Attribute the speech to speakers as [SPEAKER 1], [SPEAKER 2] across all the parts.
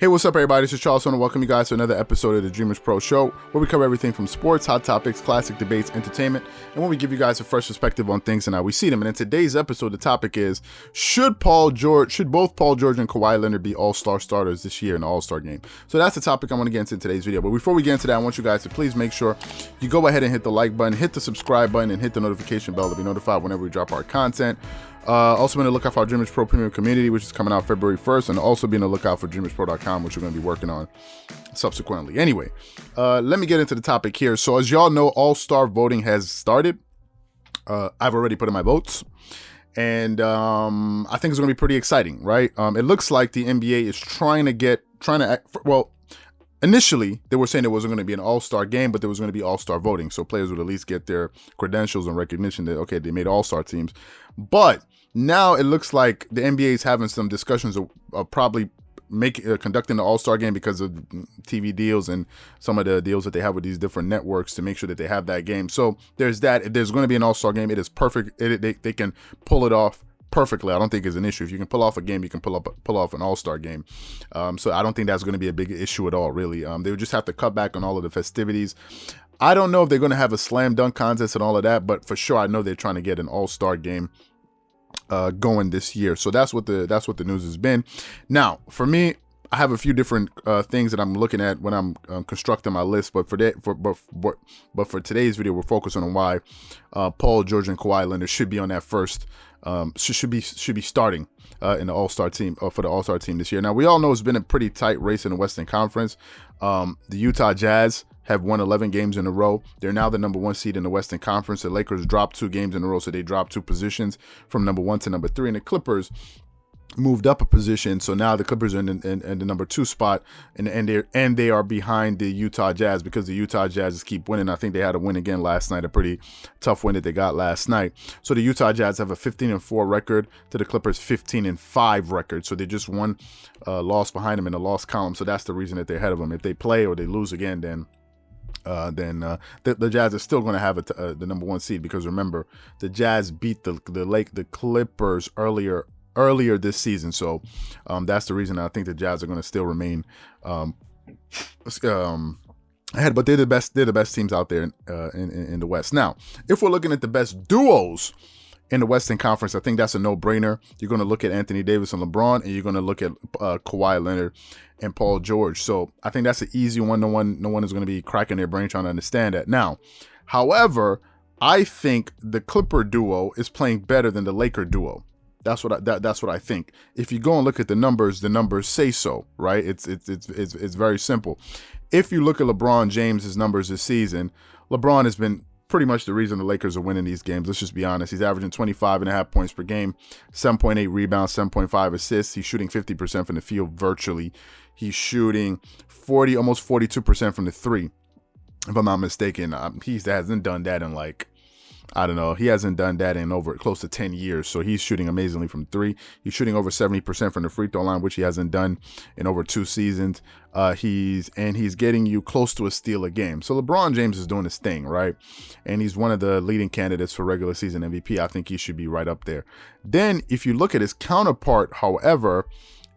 [SPEAKER 1] Hey, what's up, everybody? This is Charles. I want to welcome you guys to another episode of the Dreamerspro Show, where we cover everything from sports, hot topics, classic debates, entertainment, and when we give you guys a fresh perspective on things and how we see them. And in today's episode, the topic is, should both Paul George and Kawhi Leonard be all-star starters this year in the AllStar Game? So that's the topic I want to get into in today's video. But before we get into that, I want you guys to please make sure you go ahead and hit the like button, hit the subscribe button, and hit the notification bell to be notified whenever we drop our content. Also be on the lookout for our Dreamerspro Premium Community, which is coming out February 1st, and also be on the lookout for Dreamerspro.com, which we're going to be working on subsequently. Anyway, let me get into the topic here. So as y'all know, All-Star voting has started. I've already put in my votes, and I think it's going to be pretty exciting, right? It looks like the NBA is initially, they were saying it wasn't going to be an all-star game, but there was going to be all-star voting. So players would at least get their credentials and recognition that, okay, they made all-star teams. But now it looks like the NBA is having some discussions of probably conducting the all-star game because of TV deals and some of the deals that they have with these different networks to make sure that they have that game. So there's that. If there's going to be an all-star game, it is perfect. They can pull it off perfectly. I don't think it's an issue. If you can pull off a game, you can pull off an all-star game. So I don't think that's going to be a big issue at all, really. They would just have to cut back on all of the festivities. I don't know if they're going to have a slam dunk contest and all of that, but for sure, I know they're trying to get an all-star game going this year. So that's what the news has been. Now, for me, I have a few different things that I'm looking at when I'm constructing my list, but for today's video, we're focusing on why Paul George and Kawhi Leonard should be on that first. Should be starting in the All-Star team for the All-Star team this year. Now, we all know it's been a pretty tight race in the Western Conference. The Utah Jazz have won 11 games in a row. They're now the number one seed in the Western Conference. The Lakers dropped 2 games in a row, so they dropped 2 positions from number 1 to number 3. And the Clippers moved up a position, so now the Clippers are in the number 2 spot, and they are behind the Utah Jazz because the Utah Jazz keep winning. I think they had a win again last night, a pretty tough win that they got last night. So the Utah Jazz have a 15-4 record to the Clippers 15-5 record. So they just one loss behind them in the loss column. So that's the reason that they're ahead of them. If they play or they lose again, then the Jazz are still going to have the number 1 seed, because remember, the Jazz beat the Clippers earlier this season. So that's the reason I think the Jazz are going to still remain ahead, but they're the best teams out there in the West. Now, if we're looking at the best duos in the Western Conference, I think that's a no-brainer. You're going to look at Anthony Davis and LeBron, and you're going to look at Kawhi Leonard and Paul George. So I think that's an easy one. No one is going to be cracking their brain trying to understand that. Now, however, I think the Clipper duo is playing better than the Laker duo. That's what I think. If you go and look at the numbers say so, right? It's very simple. If you look at LeBron James's numbers this season, LeBron has been pretty much the reason the Lakers are winning these games. Let's just be honest. He's averaging 25.5 points per game, 7.8 rebounds, 7.5 assists. He's shooting 50% from the field virtually. He's shooting almost 42% from the 3. If I'm not mistaken, he hasn't done that in he hasn't done that in over close to 10 years. So he's shooting amazingly from 3. He's shooting over 70% from the free throw line, which he hasn't done in over 2 seasons. He's getting you close to a steal a game. So LeBron James is doing his thing, right? And he's one of the leading candidates for regular season MVP. I think he should be right up there. Then if you look at his counterpart, however,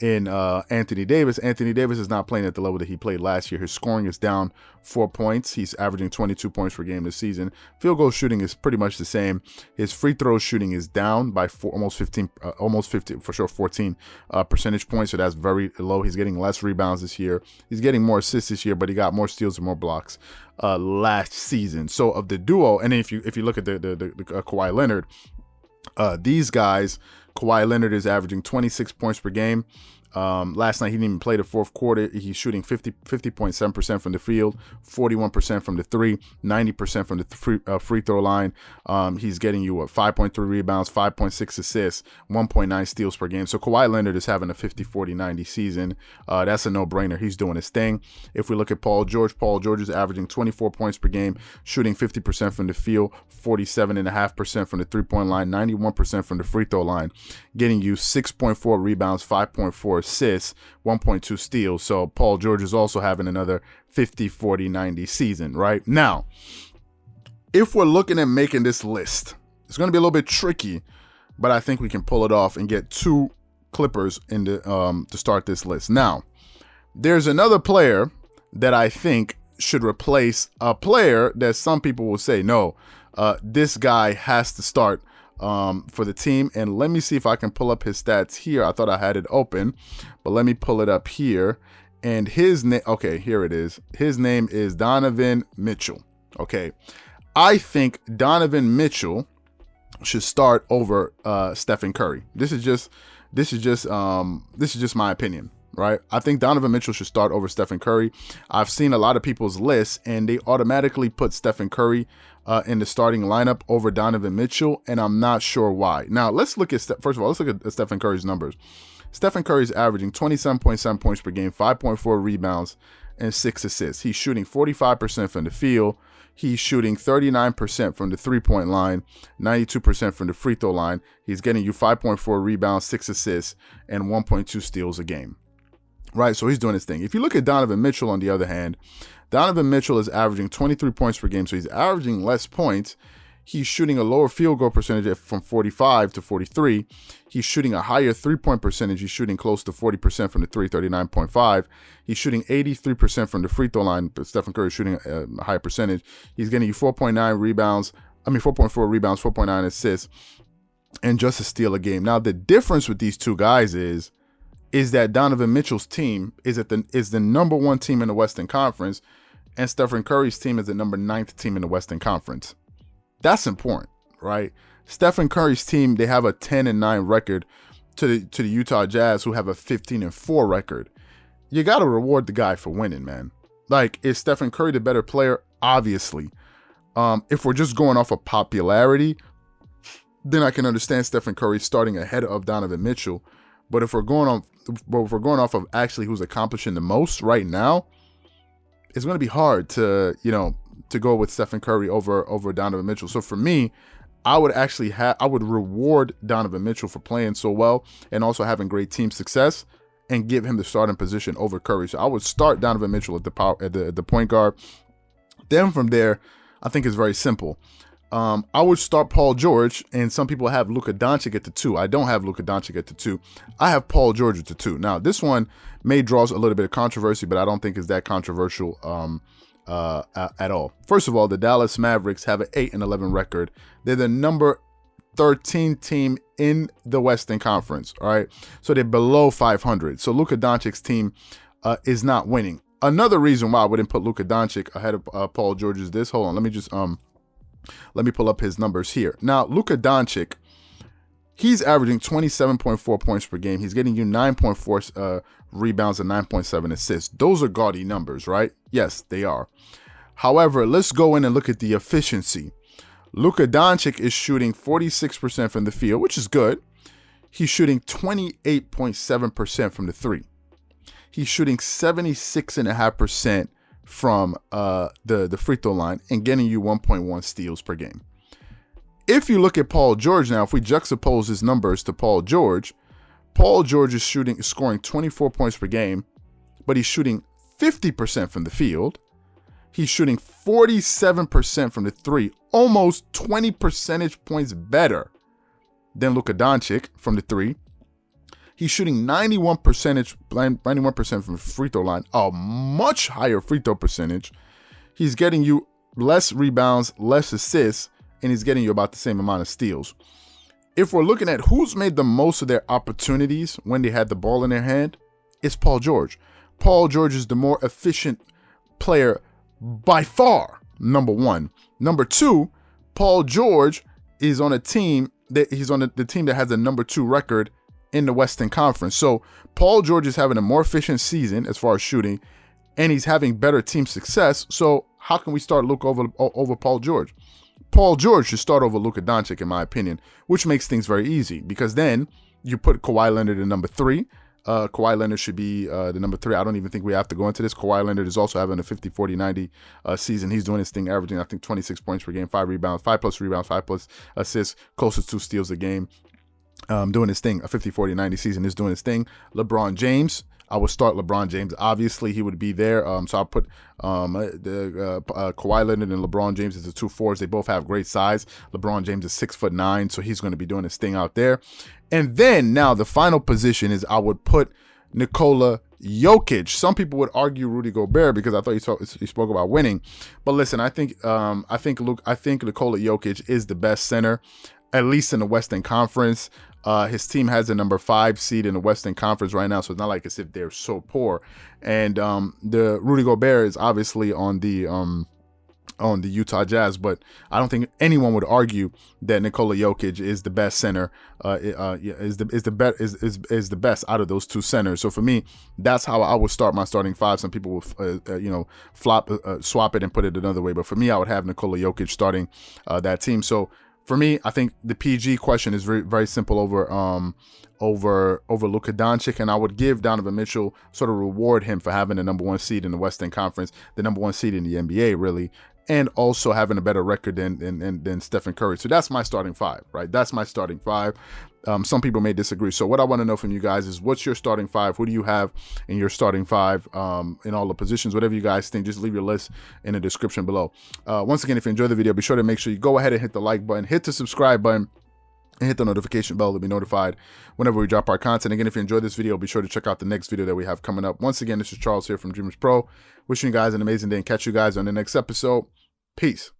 [SPEAKER 1] in Anthony Davis is not playing at the level that he played last year. His scoring is down 4 points. He's averaging 22 points per game this season. Field goal shooting is pretty much the same. His free throw shooting is down by almost 15 for sure, 14 percentage points. So that's very low. He's getting less rebounds this year. He's getting more assists this year, but he got more steals and more blocks last season. So of the duo, and then if you look at the Kawhi Leonard, these guys, Kawhi Leonard is averaging 26 points per game. Last night, he didn't even play the fourth quarter. He's shooting 50.7% from the field, 41% from the 3, 90% from the free throw line. He's getting you 5.3 rebounds, 5.6 assists, 1.9 steals per game. So Kawhi Leonard is having a 50-40-90 season. That's a no-brainer. He's doing his thing. If we look at Paul George is averaging 24 points per game, shooting 50% from the field, 47.5% from the three-point line, 91% from the free throw line, getting you 6.4 rebounds, 5.4 assists, 1.2 steals. So Paul George is also having another 50-40-90 season, right? Now, if we're looking at making this list, it's going to be a little bit tricky, but I think we can pull it off and get 2 Clippers in the to start this list. Now, There's another player that I think should replace a player that some people will say, no, this guy has to start for the team. And let me see if I can pull up his stats here. I thought I had it open, but let me pull it up here. And his name, okay, here it is. His name is Donovan Mitchell. Okay. I think Donovan Mitchell should start over Stephen Curry. This is just my opinion, right? I think Donovan Mitchell should start over Stephen Curry. I've seen a lot of people's lists, and they automatically put Stephen Curry in the starting lineup over Donovan Mitchell, and I'm not sure why. Now, let's look at Stephen Curry's numbers. Stephen Curry's averaging 27.7 points per game, 5.4 rebounds, and 6 assists. He's shooting 45% from the field. He's shooting 39% from the three-point line, 92% from the free throw line. He's getting you 5.4 rebounds, 6 assists, and 1.2 steals a game. Right, so he's doing his thing. If you look at Donovan Mitchell, on the other hand, Donovan Mitchell is averaging 23 points per game, so he's averaging less points. He's shooting a lower field goal percentage from 45 to 43. He's shooting a higher three-point percentage. He's shooting close to 40% from the three, 39.5. He's shooting 83% from the free throw line, but Stephen Curry is shooting a higher percentage. He's getting you 4.4 rebounds, 4.9 assists, and just a steal a game. Now, the difference with these two guys is that Donovan Mitchell's team is the number 1 team in the Western Conference, and Stephen Curry's team is the number 9th team in the Western Conference. That's important, right? Stephen Curry's team, they have a 10-9 record to the Utah Jazz, who have a 15-4 record. You got to reward the guy for winning, man. Like, is Stephen Curry the better player? Obviously. If we're just going off of popularity, then I can understand Stephen Curry starting ahead of Donovan Mitchell. But if we're going off of actually who's accomplishing the most right now, it's going to be hard to go with Stephen Curry over Donovan Mitchell. So for me, I would reward Donovan Mitchell for playing so well and also having great team success, and give him the starting position over Curry. So I would start Donovan Mitchell at the point guard. Then from there, I think it's very simple. I would start Paul George, and some people have Luka Doncic at the 2. I don't have Luka Doncic at the 2. I have Paul George at the 2. Now, this one may draw a little bit of controversy, but I don't think it's that controversial at all. First of all, the Dallas Mavericks have an 8-11 record. They're the number 13 team in the Western Conference, all right? So they're below 500. So Luka Doncic's team is not winning. Another reason why I wouldn't put Luka Doncic ahead of Paul George is this. Hold on, let me pull up his numbers here. Now, Luka Doncic, he's averaging 27.4 points per game. He's getting you 9.4 rebounds and 9.7 assists. Those are gaudy numbers, right? Yes, they are. However, let's go in and look at the efficiency. Luka Doncic is shooting 46% from the field, which is good. He's shooting 28.7% from the 3. He's shooting 76.5% from the free throw line and getting you 1.1 steals per game. If you look at Paul George now, if we juxtapose his numbers to Paul George is scoring 24 points per game, but he's shooting 50% from the field. He's shooting 47% from the 3, almost 20 percentage points better than Luka Doncic from the 3. He's shooting 91% from the free throw line, a much higher free throw percentage. He's getting you less rebounds, less assists, and he's getting you about the same amount of steals. If we're looking at who's made the most of their opportunities when they had the ball in their hand, it's Paul George. Paul George is the more efficient player by far, number 1. Number 2, Paul George is on a team that the team that has a number 2 record in the Western Conference. So Paul George is having a more efficient season as far as shooting, and he's having better team success. So how can we start Luka over Paul George? Paul George should start over Luka Doncic, in my opinion, which makes things very easy, because then you put Kawhi Leonard in number 3. Kawhi Leonard should be the number 3. I don't even think we have to go into this. Kawhi Leonard is also having a 50-40-90 season. He's doing his thing, averaging, I think, 26 points per game, 5 rebounds, 5+ rebounds, 5+ assists, close to 2 steals a game. Doing his thing. A 50-40-90 season is doing his thing. LeBron James, I would start LeBron James. Obviously, he would be there. So I'll put Kawhi Leonard and LeBron James as the 2 forwards. They both have great size. LeBron James is 6'9", so he's going to be doing his thing out there. And then now the final position is I would put Nikola Jokic. Some people would argue Rudy Gobert because I thought you spoke about winning. But listen, I think Nikola Jokic is the best center, at least in the Western Conference. His team has a number 5 seed in the Western Conference right now, so it's not like as if they're so poor. And the Rudy Gobert is obviously on the Utah Jazz, but I don't think anyone would argue that Nikola Jokic is the best center, is the best out of those two centers. So for me, that's how I would start my starting 5. Some people will, swap it and put it another way, but for me, I would have Nikola Jokic starting that team. So for me, I think the PG question is very, very simple over Luka Doncic, and I would give Donovan Mitchell, sort of reward him for having the number 1 seed in the Western Conference, the number 1 seed in the NBA, really, and also having a better record than Stephen Curry. So that's my starting 5, right? That's my starting 5. Some people may disagree. So what I want to know from you guys is, what's your starting 5? Who do you have in your starting 5 in all the positions? Whatever you guys think, just leave your list in the description below. Once again, if you enjoyed the video, be sure to make sure you go ahead and hit the like button, hit the subscribe button, and hit the notification bell to be notified whenever we drop our content. Again, if you enjoyed this video, be sure to check out the next video that we have coming up. Once again, this is Charles here from Dreamers Pro. Wishing you guys an amazing day and catch you guys on the next episode. Peace.